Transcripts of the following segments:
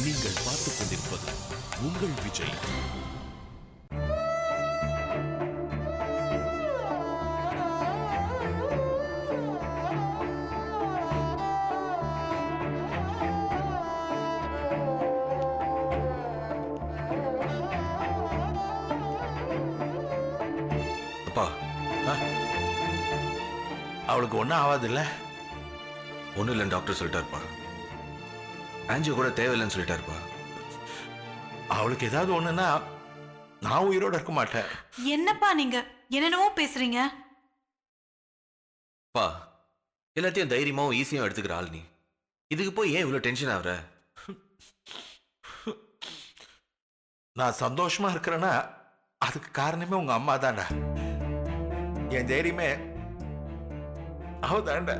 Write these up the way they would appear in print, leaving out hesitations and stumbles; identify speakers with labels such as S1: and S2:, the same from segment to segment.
S1: நீங்கள் பார்த்துக் கொண்டிருப்பது உங்கள் விஜய்.
S2: அப்பா,
S1: அவளுக்கு ஒன்றும் ஆகாதுல்ல?
S2: ஒன்றும் இல்லைன்னு டாக்டர் சொல்லிட்டாருப்பா. ஆன்ஜியோ கூட தேவையில்லைன்னு சொல்லிட்டாருப்பா.
S1: அவளுக்கு ஏதாவது ஒண்ணுன்னா நான் உயிரோட இருக்க மாட்டேன்.
S3: என்னப்பா நீங்க என்னென்னவோ பேசுறீங்க?
S2: பா, எல்லாத்தையும் தைரியமாவும் ஈஸியாகவும் எடுத்துக்கிற ஆள் நீ. இதுக்கு போய் ஏன் இவ்வளோ டென்ஷன் ஆகுற?
S1: நான் சந்தோஷமா இருக்கிறேன்னா அதுக்கு காரணமே உங்க அம்மா தான்டா. என் தைரியமே அவ தான்டா.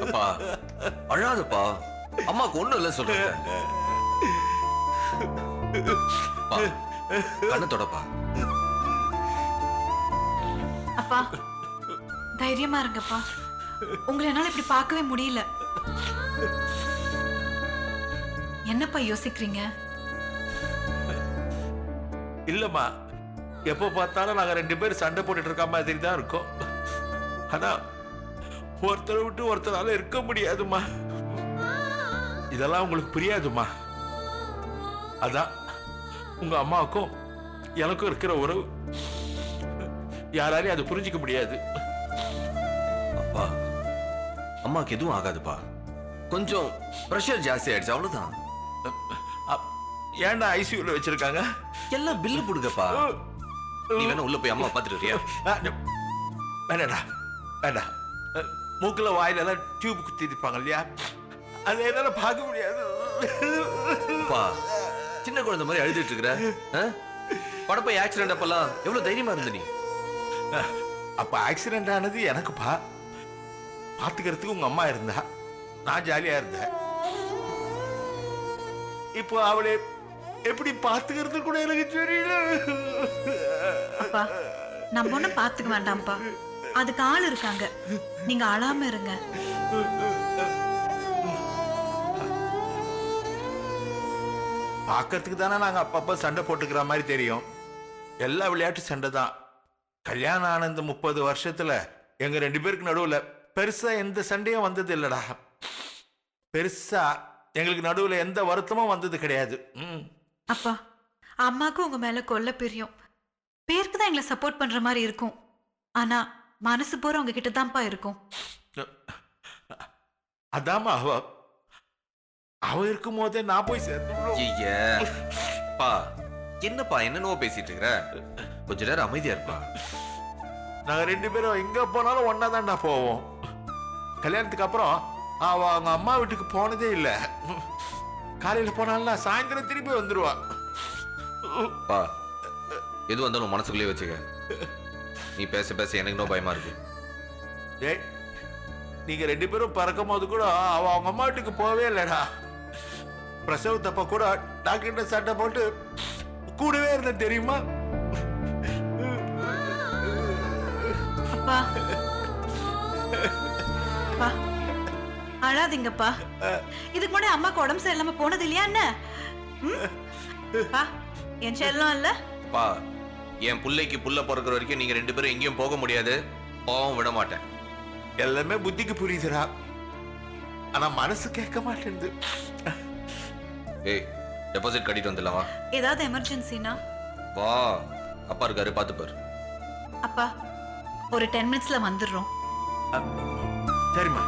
S2: அப்பா, அழாதப்பா. அம்மாக்கு ஒண்ணும் இல்லை சொல்றேன். கண்ணு தொடப்பா.
S3: அப்பா தைரியமா இருங்கப்பா. உங்களை என்னால இப்படி பார்க்கவே முடியல. என்னப்பா யோசிக்கிறீங்க?
S1: இல்லம்மா, எப்போ பார்த்தாலும் நாங்க 2 பேரும் சண்டை போட்டுட்டு இருக்க மாதிரி தான் இருக்கோம். ஆனா ஒருத்தரை விட்டு ஒருத்தரால இருக்க முடியாதுமா. இதெல்லாம் உங்களுக்கு புரியாதுமா. அதான் உங்க அம்மாவுக்கும் எனக்கும் இருக்கிற உறவு யாராலையும் அது புரிஞ்சிக்க முடியாது.
S2: அப்பா, அம்மாக்கு எதுவும் ஆகாதுப்பா. கொஞ்சம் பிரஷர் ஜாஸ்தி ஆயிடுச்சு, அவ்வளவுதான்.
S1: ஏன்டா ஐசியூல வச்சிருக்காங்க?
S2: எல்லாம் பில்லு போடுங்கப்பா. நீ வேணா உள்ள போய் அம்மா பாத்துட்டு வரியா?
S1: வேண்டாடா, வேண்டாம். மூக்குல வாயில எல்லாம் டியூப் குத்தி இருப்பாங்க இல்லையா, அதை என்னால பார்க்க முடியாது.
S2: அப்பா, சின்ன குழந்தை மாதிரி அழுதுட்டு இருக்கிற. படப்பை ஆக்சிடென்ட் அப்பெல்லாம் எவ்வளவு தைரியமா இருந்த நீ?
S1: அப்ப ஆக்சிடென்ட் ஆனது எனக்குப்பா. பாத்துக்கிறதுக்கு உங்க அம்மா இருந்தா, நான் ஜாலியா இருந்தேன். இப்போ அவளை எப்படி பாத்துக்கிறது கூட எனக்கு தெரியல.
S3: அப்பா நம்ம ஒண்ணும் பாத்துக்க வேண்டாம்ப்பா. அதுக்கு ஆள் இருக்காங்க. நீங்க அழாம இருங்க.
S1: பாக்கிறதுக்கு தானே நாங்க அப்பப்ப சண்டை போட்டுக்கிற மாதிரி தெரியும். எல்லா விளையாட்டு சண்டை தான். கல்யாணம் ஆன இந்த 30 வருஷத்துல எங்க 2 பேருக்கு நடுவுல பெருசா எந்த சண்டையும் வந்தது இல்லடா. பெருசா எங்களுக்கு நடுவுல எந்த வருத்தமும் வந்தது கிடையாது.
S3: அப்பா அம்மாக்கு உங்க மேல கொல்ல பிரியம். பேருக்கு தான் எங்களை சப்போர்ட் பண்ற மாதிரி இருக்கும். ஆனா மனசு போற உங்க கிட்ட தான்ப்பா இருக்கும்.
S1: அதாமா அவ இருக்கும் போதே நான் போய் சேர்த்து.
S2: என்னப்பா என்னன்னோ பேசிட்டு இருக்கிற? கொஞ்ச நேரம் அமைதியா இருப்பா.
S1: நாங்க 2 பேரும் எங்க போனாலும் ஒன்னா தான்டா போவோம். கல்யாணத்துக்கு அப்புறம் அவ அவங்க அம்மா வீட்டுக்கு போனதே இல்ல. காலையில போனாலும் சாயந்தரம் திருப்பி வந்துருவா.
S2: எது வந்தாலும் மனசுக்குள்ளே வச்சுக்க. நீ பேச பேச எனக்கு இன்னும் பயமா இருக்கு.
S1: ஏய், நீங்க 2 பேரும் பறக்கும் போது கூட அவ அவங்க அம்மா வீட்டுக்கு போவே இல்லடா. பிரசவத்தப்ப கூட டாக்டர்கிட்ட சண்டை போட்டு கூடவே இருந்த தெரியுமா?
S3: அப்பா அப்பா அழாதீங்கப்பா. இதுக்கு முன்னாடி அம்மாக்கு உடம்பு சரியில்லாம போனது இல்லையா என்ன? என் செல்லம் இல்ல
S2: பா. என் புள்ளைக்கு புள்ள பிறக்கிற வரைக்கும் நீங்க 2 பேரும் எங்கேயும் போக முடியாது. போகவும் விட மாட்டேன்.
S1: எல்லாமே புத்திக்கு புரியுதுடா, ஆனா மனசு கேட்க மாட்டேங்குது.
S2: ஏய், டெபாசிட் கட்டிட்டு வந்துடலாமா?
S3: ஏதாவது எமர்ஜென்சினா
S2: வா, அப்பா இருக்காரு, பாத்து பாரு.
S3: அப்பா ஒரு 10 மினிட்ஸ்ல வந்துடுறோம்.
S1: சரிம்மா.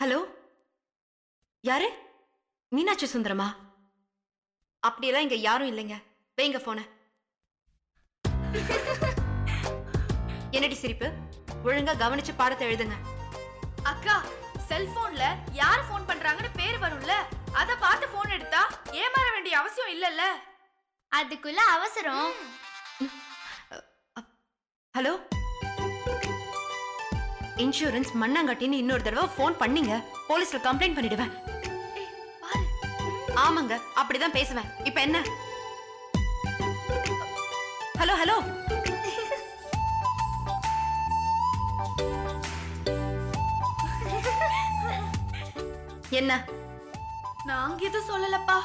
S4: ஹலோ, யாரு? மீனாட்சி சுந்தரமா? அப்படியெல்லாம் இங்க யாரும் இல்லைங்க. வைங்க போன. என்னடி சிரிப்பு? ஒழுங்கா கவனிச்சு பாடத்தை எழுதுங்க.
S5: அக்கா, செல்ஃப் போன்ல யாரு போன் பண்றாங்கன்னு பேர் வரும்ல, அத பார்த்து போன் எடுத்தா ஏமாற வேண்டிய அவசியம் இல்லல்ல.
S6: அதுக்குள்ள அவசரம்.
S4: ஹலோ, இன்சூரன்ஸ் மண்ணாங்கட்டின்னு இன்னொரு தடவை ஃபோன் பண்ணீங்க, போலீஸ்ல கம்ப்ளைண்ட் பண்ணிடுவேன். ஆமாங்க, அப்படிதான் பேசுவேன். இப்ப என்ன? ஹலோ ஹலோ, என்ன?
S5: நாங்க எதுவும் சொல்லலப்பா.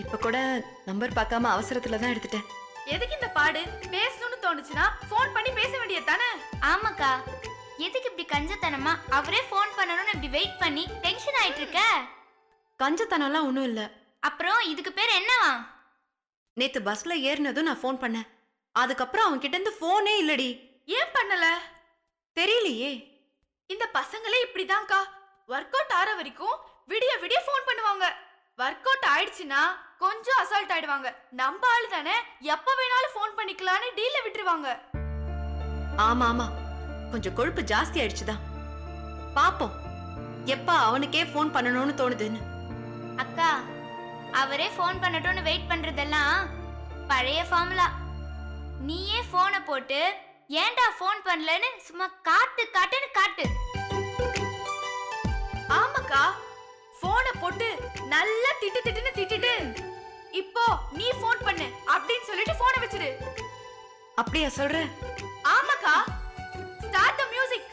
S4: இப்ப கூட நம்பர் பார்க்காம அவசரத்துல தான் எடுத்துட்டேன்.
S5: எதுக்கு இந்த பாடு? பேசணும்னு தோணுச்சுன்னா போன் பண்ணி பேச வேண்டியது தானே.
S6: ஆமாக்கா, எதுக்கு இப்படி கஞ்சத்தனமா அவரே ஃபோன் பண்ணணும்னு இப்படி வெயிட் பண்ணி டென்ஷன் ஆயிட்டு இருக்க?
S4: கஞ்சத்தனம்லாம் ஒண்ணும் இல்ல.
S6: அப்புறம் இதுக்கு பேர் என்னவா?
S4: நேத்து பஸ்ல ஏறினதும் நான் ஃபோன் பண்ணேன். அதுக்கப்புறம் அவன் கிட்ட இருந்து போனே இல்லடி.
S5: ஏன் பண்ணல?
S4: தெரியலையே.
S5: இந்த பசங்களே இப்படிதான்க்கா. ஒர்க் அவுட் ஆற வரைக்கும் விடிய விடிய போன் பண்ணுவாங்க. ஒர்க் அவுட் ஆயிடுச்சுன்னா கொஞ்சம் அசால்ட் ஆயிடுவாங்க. நம்ம ஆளு தானே, எப்ப வேணாலும் போன் பண்ணிக்கலாம்னு டீல்ல விட்டுருவாங்க.
S4: ஆமா ஆமா, கொஞ்சம் கொழுப்பு ஜாஸ்தி ஆயிடுச்சுதான். பாப்போம் எப்ப அவனுக்கே ஃபோன் பண்ணணும்னு தோணுதுன்னு.
S6: அக்கா, அவரே ஃபோன் பண்ணட்டும்னு வெயிட் பண்றதெல்லாம் பழைய ஃபார்முலா. நீயே ஃபோனை போட்டு ஏன்டா ஃபோன் பண்ணலன்னு சும்மா காட்டுன்னு காட்டு.
S5: ஆமாக்கா, போனை போட்டு நல்லா திட்டுன்னு திட்டிட்டு இப்போ நீ போன் பண்ணு அப்படின்னு சொல்லிட்டு போனை வச்சிரு.
S4: அப்படியா சொல்ற?
S5: ஆமாக்கா, ஸ்டார்ட் தி மியூசிக்.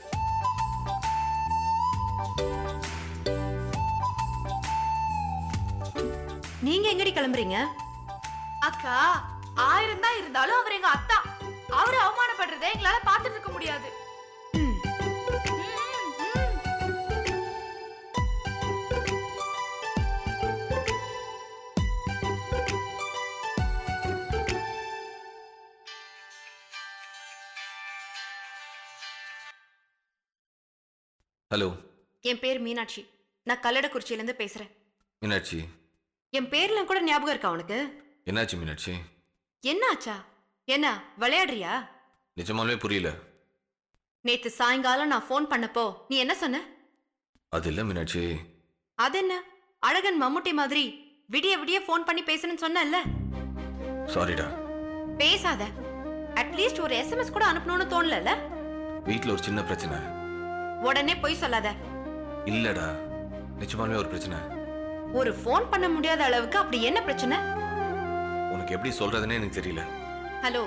S4: நீங்க எங்கடி கிளம்புறீங்க?
S5: அக்கா, 1000 தான் இருந்தாலும் அவர் எங்க அத்தா. அவரை அவமானப்படுறதை எங்களால பார்த்துட்டு இருக்க முடியாது.
S2: ஹலோ,
S4: என் பேர் மீனாட்சி. நான் கல்லடக்குறிச்சியில இருந்து பேசுறேன்.
S2: மீனாட்சி.
S4: என் பேர்ல கூட ஞாபகம் இருக்கா உனக்கு?
S2: என்னாச்சு மீனாட்சி?
S4: என்னாச்சா? என்ன விளையாடுறியா?
S2: நிஜமாலுமே புரியல.
S4: நேத்து சாயங்காலம் நான் ஃபோன் பண்ணப்போ நீ என்ன சொன்ன?
S2: அது இல்ல மீனாட்சி.
S4: அது என்ன, அழகன் மம்முட்டி மாதிரி விடிய விடிய ஃபோன் பண்ணி பேசணும்னு சொன்னல்ல?
S2: சாரிடா.
S4: பேசாத. அட்லீஸ்ட் ஒரு எஸ்எம்எஸ் கூட அனுப்பணும்னு தோணலல்ல?
S2: வீட்ல ஒரு சின்ன பிரச்சனை.
S4: உடனே போய் சொல்லாத.
S2: இல்லடா, நிஜமாலுமே ஒரு பிரச்சனை.
S4: ஒரு ஃபோன் பண்ண முடியாத அளவுக்கு அப்படி என்ன பிரச்சனை?
S2: உனக்கு எப்படி சொல்றதுன்னே எனக்கு தெரியல.
S4: ஹலோ,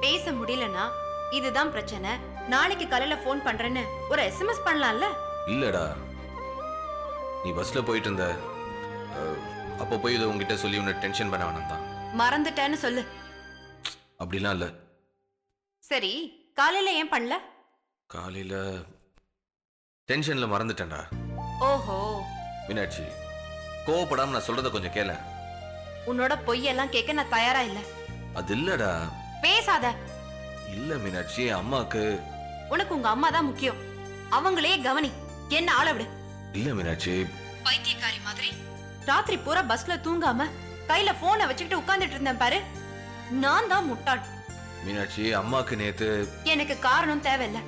S4: பேச முடியலனா இதுதான் பிரச்சனை, நாளைக்கு காலையில ஃபோன் பண்றேன்னு ஒரு எஸ்எம்எஸ் பண்ணலாம்ல?
S2: இல்லடா, நீ பஸ்ல போயிட்டு இருந்த, அப்போ போய் இதை உங்ககிட்ட சொல்லி உன்னை டென்ஷன் பண்ண வேணாம் தான்.
S4: மறந்துட்டேன்னு சொல்லு.
S2: அப்படிலாம் இல்ல.
S4: சரி, காலையில ஏன் பண்ணல?
S2: காலையில டென்ஷன்ல மறந்துட்டேன்டா.
S4: ஓஹோ.
S2: மீனாட்சி, கோவப்படாம நான் சொல்றத கொஞ்சம் கேள.
S4: உன்னோட பொய்யெல்லாம் கேட்க நான் தயாரா இல்ல.
S2: அது இல்லடா.
S4: பேசாத.
S2: இல்ல மீனாட்சி, அம்மாக்கு.
S4: உனக்கு உங்க அம்மா தான் முக்கியம். அவங்களே கவனி, என்ன ஆள விடு.
S2: இல்ல மீனாட்சி.
S4: பைத்தியக்காரி மாதிரி ராத்திரி பூரா பஸ்ல தூங்காம கையில போனை வச்சுக்கிட்டு உட்கார்ந்துட்டு இருந்தேன் பாரு. நான் தான் முட்டாள்.
S2: மீனாட்சி, அம்மாக்கு நேத்து.
S4: எனக்கு காரணம் தேவையில்ல.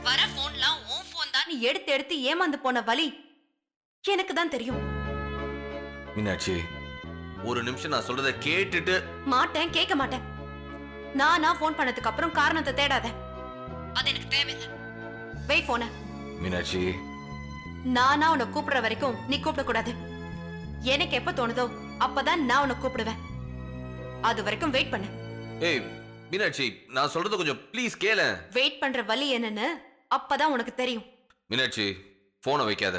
S4: வர போன்லாம் உன் போன் தான். நீ எடுத்து எடுத்து ஏமாந்து போன வலி எனக்கு தான் தெரியும்.
S2: மீனாட்சி, ஒரு நிமிஷம் நான் சொல்றத கேட்டுட்டு.
S4: மாட்டேன், கேட்க மாட்டேன். நானா போன் பண்ணதுக்கு அப்புறம் காரணத்தை தேடாத. அது எனக்கு தேவையில்லை. வை போன.
S2: மீனாட்சி,
S4: நானா உன்னை கூப்பிடுற வரைக்கும் நீ கூப்பிடக்கூடாது. எனக்கு எப்ப தோணுதோ அப்பதான் நான் உன்னை கூப்பிடுவேன். அது வரைக்கும் வெயிட் பண்ணு.
S2: ஏய் மீனாட்சி, நான் சொல்றத கொஞ்சம் ப்ளீஸ் கேள.
S4: வெயிட் பண்ற வலி என்னன்னு அப்பதான் உனக்கு தெரியும்.
S2: மீனாட்சி, போனை வைக்காத.